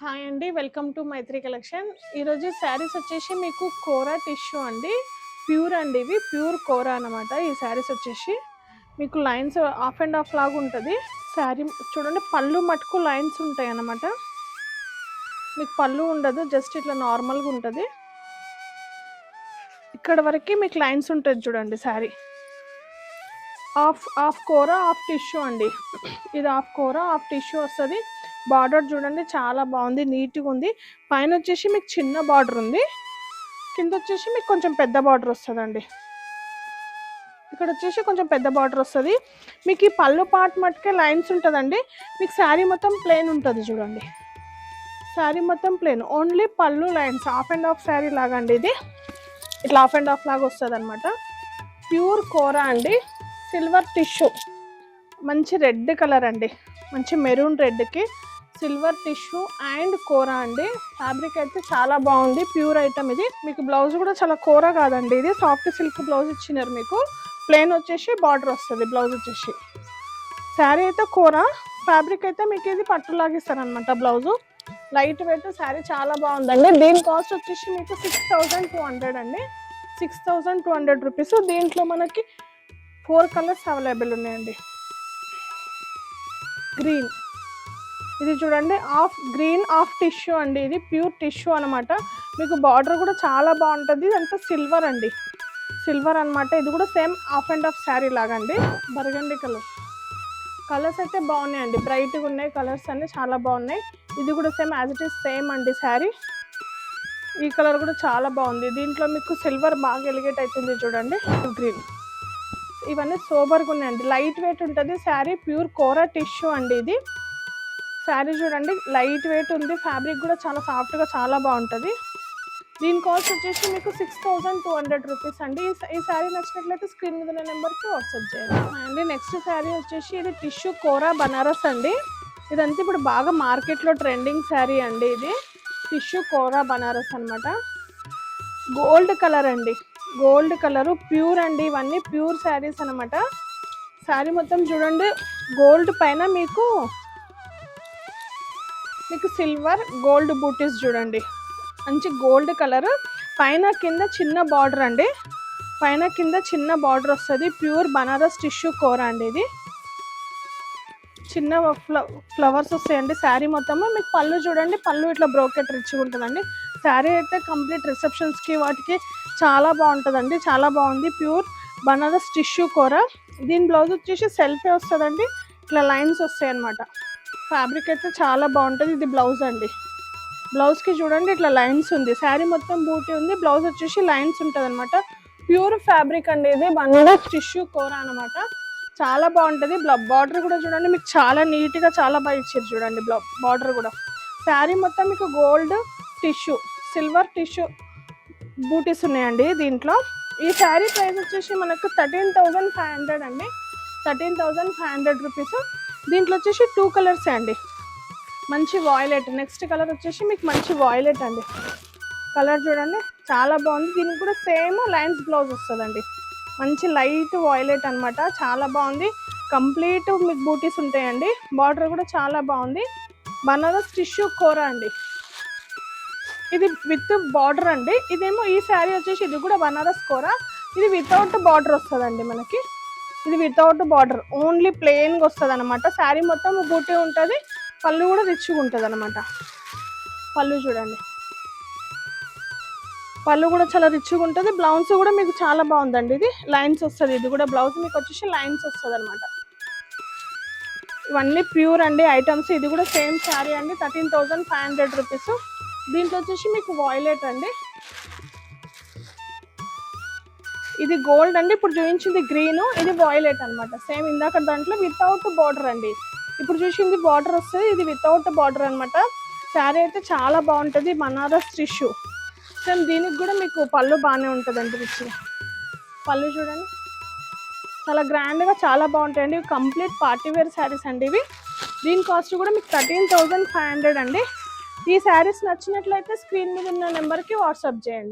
Hi అండి, welcome to Mythri collection. ఈరోజు శారీస్ వచ్చేసి మీకు కోరా టిష్యూ అండి, ప్యూర్ అండి. ఇవి ప్యూర్ కోరా అనమాట. ఈ శారీస్ వచ్చేసి మీకు లైన్స్ ఆఫ్ అండ్ ఆఫ్ లాగా ఉంటుంది శారీ. చూడండి, పళ్ళు మటుకు లైన్స్ ఉంటాయి అన్నమాట. మీకు పళ్ళు ఉండదు, జస్ట్ ఇట్లా నార్మల్గా ఉంటుంది. ఇక్కడ వరకు మీకు లైన్స్ ఉంటుంది చూడండి. శారీ హాఫ్ కోరా హాఫ్ టిష్యూ అండి. ఇది హాఫ్ కోరా హాఫ్ టిష్యూ వస్తుంది. బార్డర్ చూడండి, చాలా బాగుంది, నీట్గా ఉంది. పైన వచ్చేసి మీకు చిన్న బార్డర్ ఉంది, కింద వచ్చేసి మీకు కొంచెం పెద్ద బార్డర్ వస్తుందండి. ఇక్కడ వచ్చేసి కొంచెం పెద్ద బార్డర్ వస్తుంది. మీకు ఈ పళ్ళు పార్ట్ మట్టుకే లైన్స్ ఉంటుందండి. మీకు శారీ మొత్తం ప్లెయిన్ ఉంటుంది చూడండి. శారీ మొత్తం ప్లెయిన్, ఓన్లీ పళ్ళు lines. Half and half sari లాగా అండి. ఇది ఇట్లా హాఫ్ అండ్ హాఫ్ లాగా వస్తుంది అనమాట. ప్యూర్ కోరా అండి, సిల్వర్ టిష్యూ, మంచి రెడ్ కలర్ అండి, మంచి మెరూన్ రెడ్కి సిల్వర్ టిష్యూ అండ్ కోరా అండి. ఫ్యాబ్రిక్ అయితే చాలా బాగుంది, ప్యూర్ ఐటమ్ ఇది. మీకు బ్లౌజ్ కూడా చాలా కోరా కాదండి, ఇది సాఫ్ట్ సిల్క్ బ్లౌజ్ ఇచ్చినారు. మీకు ప్లెయిన్ వచ్చేసి బార్డర్ వస్తుంది, బ్లౌజ్ వచ్చేసి. శారీ అయితే కోరా, ఫ్యాబ్రిక్ అయితే మీకు ఇది పట్టులాగా ఇస్తారనమాట. బ్లౌజు లైట్ వెయిట్ శారీ, చాలా బాగుందండి. దీని కాస్ట్ వచ్చేసి మీకు 6200 అండి, 6200 రూపీస్. దీంట్లో మనకి 4 కలర్స్ అవైలబుల్ ఉన్నాయండి. గ్రీన్, ఇది చూడండి, హాఫ్ గ్రీన్ హాఫ్ టిష్యూ అండి. ఇది ప్యూర్ టిష్యూ అనమాట. మీకు బార్డర్ కూడా చాలా బాగుంటుంది. ఇదంతా సిల్వర్ అండి, సిల్వర్ అనమాట. ఇది కూడా same half and half sari లాగా అండి. బర్గండి కలర్స్ అయితే బాగున్నాయండి, బ్రైట్గా ఉన్నాయి కలర్స్ అన్నీ, చాలా బాగున్నాయి. ఇది కూడా same as it is same అండి శారీ. ఈ కలర్ కూడా చాలా బాగుంది. దీంట్లో మీకు సిల్వర్ బాగా ఎలిగేట్ అవుతుంది చూడండి. గ్రీన్, ఇవన్నీ సోబర్గా ఉన్నాయండి, లైట్ వెయిట్ ఉంటుంది శారీ. ప్యూర్ కోరా టిష్యూ అండి ఇది. శారీ చూడండి, లైట్ వెయిట్ ఉంది, ఫ్యాబ్రిక్ కూడా చాలా సాఫ్ట్గా చాలా బాగుంటుంది. దీని కాస్ట్ వచ్చేసి మీకు 6200 రూపీస్ అండి. ఈ శారీ నచ్చినట్లయితే స్క్రీన్ మీద ఉన్న నెంబర్కి వాట్సాప్ చేయండి అండి. నెక్స్ట్ శారీ వచ్చేసి ఇది టిష్యూ కోరా బనారస్ అండి. ఇదంతా ఇప్పుడు బాగా మార్కెట్లో ట్రెండింగ్ శారీ అండి. ఇది టిష్యూ కోరా బనారస్ అనమాట. గోల్డ్ కలర్ అండి, గోల్డ్ కలరు, ప్యూర్ అండి. ఇవన్నీ ప్యూర్ శారీస్ అనమాట. శారీ మొత్తం చూడండి, గోల్డ్ పైన మీకు సిల్వర్ గోల్డ్ బూటీస్ చూడండి, మంచి గోల్డ్ కలర్. పైన కింద చిన్న బార్డర్ అండి, పైన కింద చిన్న బార్డర్ వస్తుంది. ప్యూర్ బనారస్ టిష్యూ కోరా అండి. ఇది చిన్న ఫ్లవర్స్ వస్తాయండి శారీ మొత్తము. మీకు పళ్ళు చూడండి, పళ్ళు ఇట్లా బ్రోకెట్ రిచ్గా ఉంటుందండి. శారీ అయితే కంప్లీట్ రిసెప్షన్స్కి వాటికి చాలా బాగుంటుందండి, చాలా బాగుంది. ప్యూర్ బనారస్ టిష్యూ కోరా. దీని బ్లౌజ్ వచ్చేసి సెల్ఫే వస్తుందండి, ఇట్లా లైన్స్ వస్తాయి అన్నమాట. ఫ్యాబ్రిక్ అయితే చాలా బాగుంటుంది. ఇది బ్లౌజ్ అండి, బ్లౌజ్కి చూడండి ఇట్లా లైన్స్ ఉంది. శారీ మొత్తం బూటీ ఉంది, బ్లౌజ్ వచ్చేసి లైన్స్ ఉంటుంది అనమాట. ప్యూర్ ఫ్యాబ్రిక్ అండి, ఇది బనారస్ టిష్యూ కోరా అనమాట. చాలా బాగుంటుంది. బార్డర్ కూడా చూడండి, మీకు చాలా నీట్గా చాలా బాగా ఇచ్చారు చూడండి. బార్డర్ కూడా శారీ మొత్తం మీకు గోల్డ్ టిష్యూ, సిల్వర్ టిష్యూ బూటీస్ ఉన్నాయండి దీంట్లో. ఈ శారీ ప్రైస్ వచ్చేసి మనకు 13500 అండి, 13500 రూపీస్. దీంట్లో వచ్చేసి 2 కలర్స్ అండి, మంచి వాయిలెట్. నెక్స్ట్ కలర్ వచ్చేసి మీకు మంచి వాయిలెట్ అండి. కలర్ చూడండి, చాలా బాగుంది. దీనికి కూడా సేమ్ లైన్స్ బ్లౌజ్ వస్తుందండి, మంచి లైట్ వాయిలెట్ అనమాట. చాలా బాగుంది, కంప్లీట్ మీకు బూటీస్ ఉంటాయండి. బార్డర్ కూడా చాలా బాగుంది. బనారస్ టిష్యూ కోరా అండి, ఇది విత్ బార్డర్ అండి. ఇదేమో ఈ శారీ వచ్చేసి ఇది కూడా బనారస్ కోరా, ఇది వితౌట్ బార్డర్ వస్తుందండి మనకి. ఇది వితౌట్ బార్డర్, ఓన్లీ ప్లెయిన్గా వస్తుంది అనమాట. శారీ మొత్తం బూటీ ఉంటుంది, పళ్ళు కూడా రిచ్గా ఉంటుంది అనమాట. పళ్ళు చూడండి, పళ్ళు కూడా చాలా రిచ్గా ఉంటుంది. బ్లౌజ్ కూడా మీకు చాలా బాగుందండి, ఇది లైన్స్ వస్తుంది. ఇది కూడా బ్లౌజ్ మీకు వచ్చేసి లైన్స్ వస్తుంది అనమాట. ఇవన్నీ ప్యూర్ అండి ఐటమ్స్. ఇది కూడా సేమ్ శారీ అండి, 13500 రూపీస్. దీంట్లో వచ్చేసి మీకు వాయిలెట్ అండి, ఇది గోల్డ్ అండి. ఇప్పుడు చూపించింది గ్రీన్, ఇది వాయిలెట్ అనమాట. సేమ్ ఇందాక దాంట్లో వితౌట్ బార్డర్ అండి, ఇప్పుడు చూసింది బార్డర్ వస్తుంది, ఇది వితౌట్ బార్డర్ అనమాట. శారీ అయితే చాలా బాగుంటుంది, బనారస్ టిష్యూ. సేమ్ దీనికి కూడా మీకు పళ్ళు బాగానే ఉంటుందండి, రిచ్ పళ్ళు చూడండి, చాలా గ్రాండ్గా చాలా బాగుంటాయండి. కంప్లీట్ పార్టీ వేర్ శారీస్ అండి ఇవి. దీని కాస్ట్ కూడా మీకు 13500 అండి. ఈ శారీస్ నచ్చినట్లయితే స్క్రీన్ మీద ఉన్న నెంబర్కి వాట్సాప్ చేయండి.